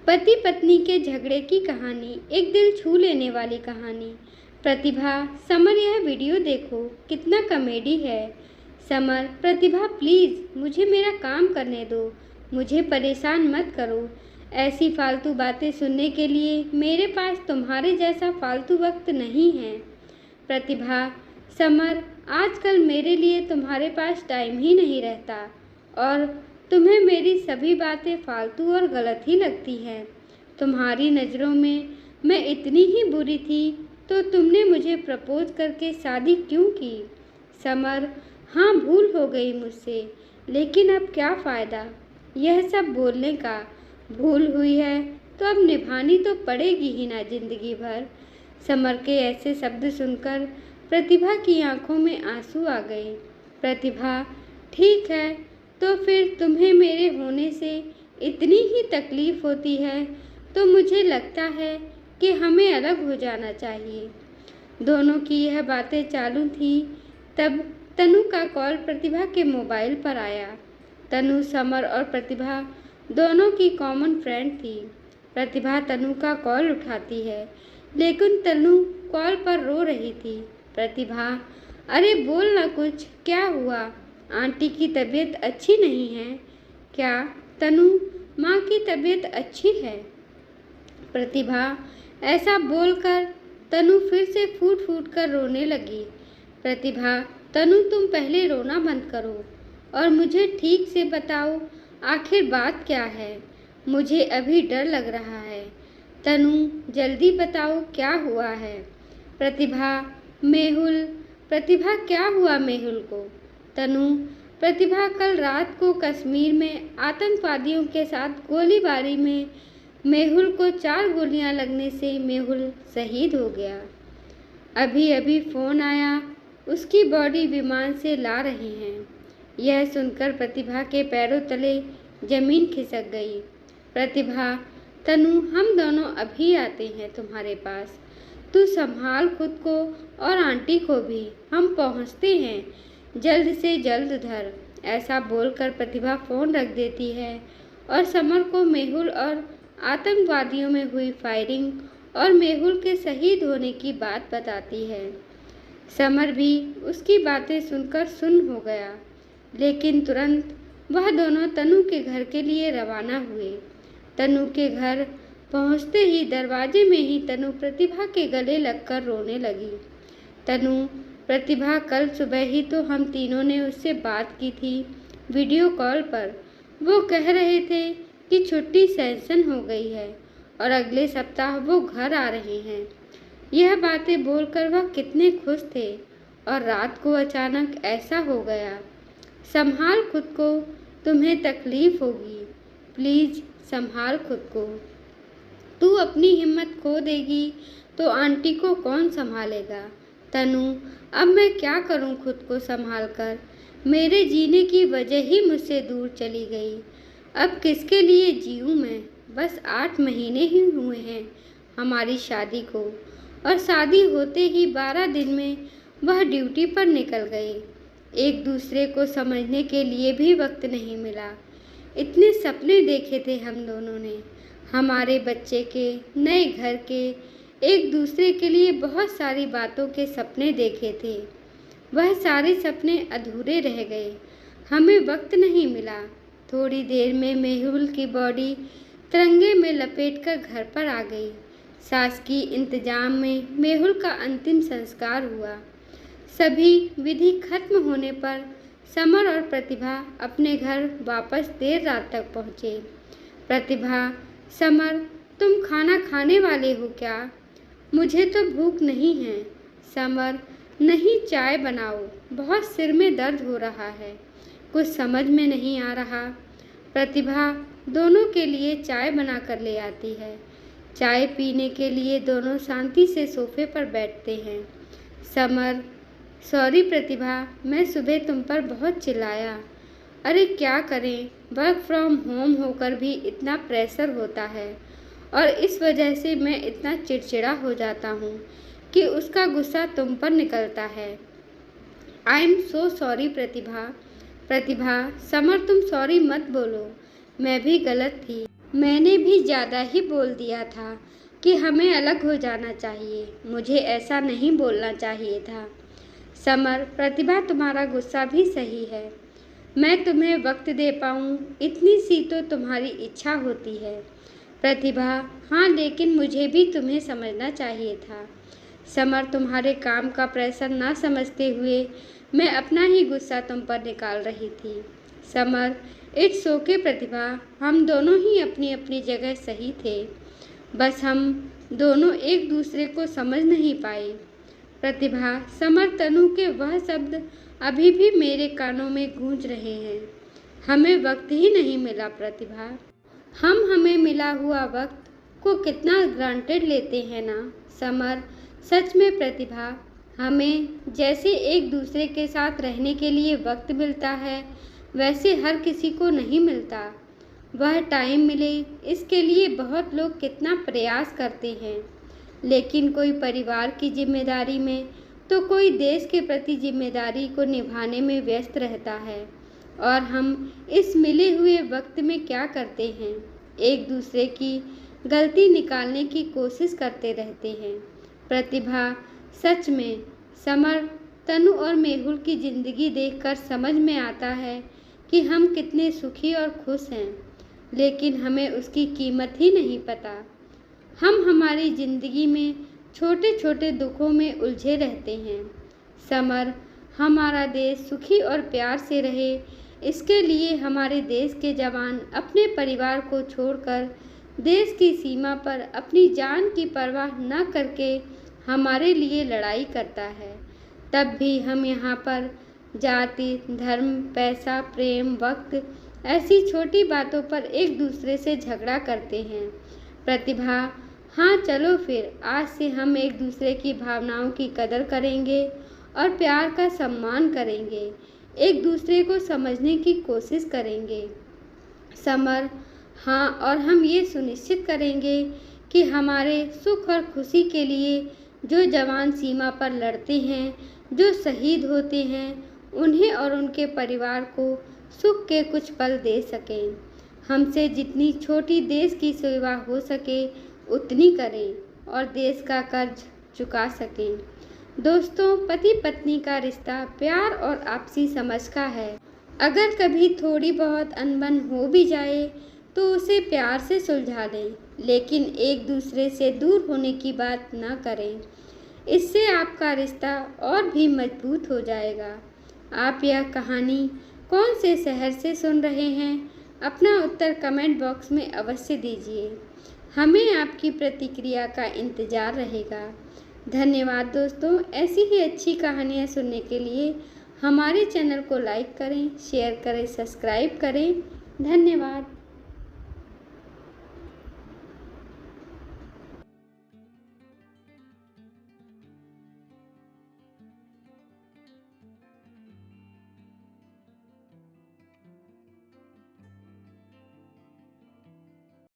पति पत्नी के झगड़े की कहानी, एक दिल छू लेने वाली कहानी। प्रतिभा, समर यह वीडियो देखो, कितना कॉमेडी है। समर, प्रतिभा प्लीज़ मुझे मेरा काम करने दो, मुझे परेशान मत करो। ऐसी फालतू बातें सुनने के लिए मेरे पास तुम्हारे जैसा फालतू वक्त नहीं है। प्रतिभा, समर, आजकल मेरे लिए तुम्हारे पास टाइम ही नहीं रहता और तुम्हें मेरी सभी बातें फालतू और गलत ही लगती हैं। तुम्हारी नज़रों में मैं इतनी ही बुरी थी तो तुमने मुझे प्रपोज करके शादी क्यों की? समर, हाँ भूल हो गई मुझसे, लेकिन अब क्या फ़ायदा यह सब बोलने का। भूल हुई है तो अब निभानी तो पड़ेगी ही ना जिंदगी भर। समर के ऐसे शब्द सुनकर प्रतिभा की आंखों में आंसू आ गए। प्रतिभा, ठीक है, तो फिर तुम्हें मेरे होने से इतनी ही तकलीफ़ होती है तो मुझे लगता है कि हमें अलग हो जाना चाहिए। दोनों की यह बातें चालू थी तब तनु का कॉल प्रतिभा के मोबाइल पर आया। तनु समर और प्रतिभा दोनों की कॉमन फ्रेंड थी। प्रतिभा तनु का कॉल उठाती है लेकिन तनु कॉल पर रो रही थी। प्रतिभा, अरे बोल ना कुछ, क्या हुआ? आंटी की तबीयत अच्छी नहीं है क्या? तनु, माँ की तबीयत अच्छी है। प्रतिभा, ऐसा बोलकर तनु फिर से फूट फूट कर रोने लगी। प्रतिभा, तनु तुम पहले रोना बंद करो और मुझे ठीक से बताओ आखिर बात क्या है। मुझे अभी डर लग रहा है। तनु, जल्दी बताओ क्या हुआ है। प्रतिभा, मेहुल। प्रतिभा, क्या हुआ मेहुल को? तनु, प्रतिभा, कल रात को कश्मीर में आतंकवादियों के साथ गोलीबारी में मेहुल को 4 गोलियां लगने से मेहुल शहीद हो गया। अभी अभी फ़ोन आया, उसकी बॉडी विमान से ला रहे हैं। यह सुनकर प्रतिभा के पैरों तले जमीन खिसक गई। प्रतिभा, तनु, हम दोनों अभी आते हैं तुम्हारे पास। तू संभाल खुद को और आंटी को भी, हम पहुंचते हैं जल्द से जल्द उधर। ऐसा बोलकर प्रतिभा फ़ोन रख देती है और समर को मेहुल और आतंकवादियों में हुई फायरिंग और मेहुल के शहीद होने की बात बताती है। समर भी उसकी बातें सुनकर सुन्न हो गया, लेकिन तुरंत वह दोनों तनु के घर के लिए रवाना हुए। तनु के घर पहुंचते ही दरवाजे में ही तनु प्रतिभा के गले लगकर रोने लगी। तनु, प्रतिभा, कल सुबह ही तो हम तीनों ने उससे बात की थी वीडियो कॉल पर। वो कह रहे थे कि छुट्टी सैंक्शन हो गई है और अगले सप्ताह वो घर आ रहे हैं। यह बातें बोलकर वह कितने खुश थे और रात को अचानक ऐसा हो गया। संभाल खुद को, तुम्हें तकलीफ़ होगी। प्लीज़ संभाल खुद को। तू अपनी हिम्मत खो देगी तो आंटी को कौन संभालेगा? तनु, अब मैं क्या करूं खुद को संभाल कर? मेरे जीने की वजह ही मुझसे दूर चली गई। अब किसके लिए जीऊं मैं? बस 8 महीने ही हुए हैं हमारी शादी को और शादी होते ही 12 दिन में वह ड्यूटी पर निकल गए। एक दूसरे को समझने के लिए भी वक्त नहीं मिला। इतने सपने देखे थे हम दोनों ने, हमारे बच्चे के, नए घर के, एक दूसरे के लिए बहुत सारी बातों के सपने देखे थे। वह सारे सपने अधूरे रह गए, हमें वक्त नहीं मिला। थोड़ी देर में मेहुल की बॉडी तिरंगे में लपेटकर घर पर आ गई। सास की इंतजाम में मेहुल का अंतिम संस्कार हुआ। सभी विधि खत्म होने पर समर और प्रतिभा अपने घर वापस देर रात तक पहुँचे। प्रतिभा, समर, तुम खाना खाने वाले हो क्या? मुझे तो भूख नहीं है। समर, नहीं, चाय बनाओ, बहुत सिर में दर्द हो रहा है, कुछ समझ में नहीं आ रहा। प्रतिभा दोनों के लिए चाय बना कर ले आती है। चाय पीने के लिए दोनों शांति से सोफे पर बैठते हैं। समर, सॉरी प्रतिभा, मैं सुबह तुम पर बहुत चिल्लाया। अरे क्या करें, वर्क फ्रॉम होम होकर भी इतना प्रेशर होता है और इस वजह से मैं इतना चिड़चिड़ा हो जाता हूँ कि उसका गुस्सा तुम पर निकलता है। I am so sorry Pratibha. Pratibha, summer तुम सॉरी मत बोलो, मैं भी गलत थी। मैंने भी ज़्यादा ही बोल दिया था कि हमें अलग हो जाना चाहिए। मुझे ऐसा नहीं बोलना चाहिए था। समर, प्रतिभा तुम्हारा गुस्सा भी सही है। मैं तुम्हें वक्त दे पाऊँ इतनी सी तो तुम्हारी इच्छा होती है। प्रतिभा, हाँ, लेकिन मुझे भी तुम्हें समझना चाहिए था। समर, तुम्हारे काम का प्रेशर ना समझते हुए मैं अपना ही गुस्सा तुम पर निकाल रही थी। समर, इट्स ओके प्रतिभा, हम दोनों ही अपनी अपनी जगह सही थे। बस हम दोनों एक दूसरे को समझ नहीं पाए। प्रतिभा, समर, तनु के वह शब्द अभी भी मेरे कानों में गूंज रहे हैं। हमें वक्त ही नहीं मिला प्रतिभा। हम हमें मिला हुआ वक्त को कितना ग्रांटेड लेते हैं ना। समर, सच में प्रतिभा, हमें जैसे एक दूसरे के साथ रहने के लिए वक्त मिलता है वैसे हर किसी को नहीं मिलता। वह टाइम मिले इसके लिए बहुत लोग कितना प्रयास करते हैं, लेकिन कोई परिवार की जिम्मेदारी में तो कोई देश के प्रति जिम्मेदारी को निभाने में व्यस्त रहता है। और हम इस मिले हुए वक्त में क्या करते हैं, एक दूसरे की गलती निकालने की कोशिश करते रहते हैं। प्रतिभा, सच में समर, तनु और मेहुल की ज़िंदगी देखकर समझ में आता है कि हम कितने सुखी और खुश हैं, लेकिन हमें उसकी कीमत ही नहीं पता। हम हमारी ज़िंदगी में छोटे छोटे दुखों में उलझे रहते हैं। समर, हमारा देश सुखी और प्यार से रहे इसके लिए हमारे देश के जवान अपने परिवार को छोड़कर देश की सीमा पर अपनी जान की परवाह न करके हमारे लिए लड़ाई करता है। तब भी हम यहाँ पर जाति, धर्म, पैसा, प्रेम, वक्त ऐसी छोटी बातों पर एक दूसरे से झगड़ा करते हैं। प्रतिभा, हाँ, चलो फिर आज से हम एक दूसरे की भावनाओं की कदर करेंगे और प्यार का सम्मान करेंगे, एक दूसरे को समझने की कोशिश करेंगे। समर, हाँ, और हम ये सुनिश्चित करेंगे कि हमारे सुख और खुशी के लिए जो जवान सीमा पर लड़ते हैं, जो शहीद होते हैं, उन्हें और उनके परिवार को सुख के कुछ पल दे सकें। हमसे जितनी छोटी देश की सेवा हो सके उतनी करें और देश का कर्ज चुका सकें। दोस्तों, पति पत्नी का रिश्ता प्यार और आपसी समझ का है। अगर कभी थोड़ी बहुत अनबन हो भी जाए तो उसे प्यार से सुलझा लें, लेकिन एक दूसरे से दूर होने की बात ना करें। इससे आपका रिश्ता और भी मजबूत हो जाएगा। आप यह कहानी कौन से शहर से सुन रहे हैं? अपना उत्तर कमेंट बॉक्स में अवश्य दीजिए। हमें आपकी प्रतिक्रिया का इंतज़ार रहेगा। धन्यवाद दोस्तों। ऐसी ही अच्छी कहानियाँ सुनने के लिए हमारे चैनल को लाइक करें, शेयर करें, सब्सक्राइब करें। धन्यवाद।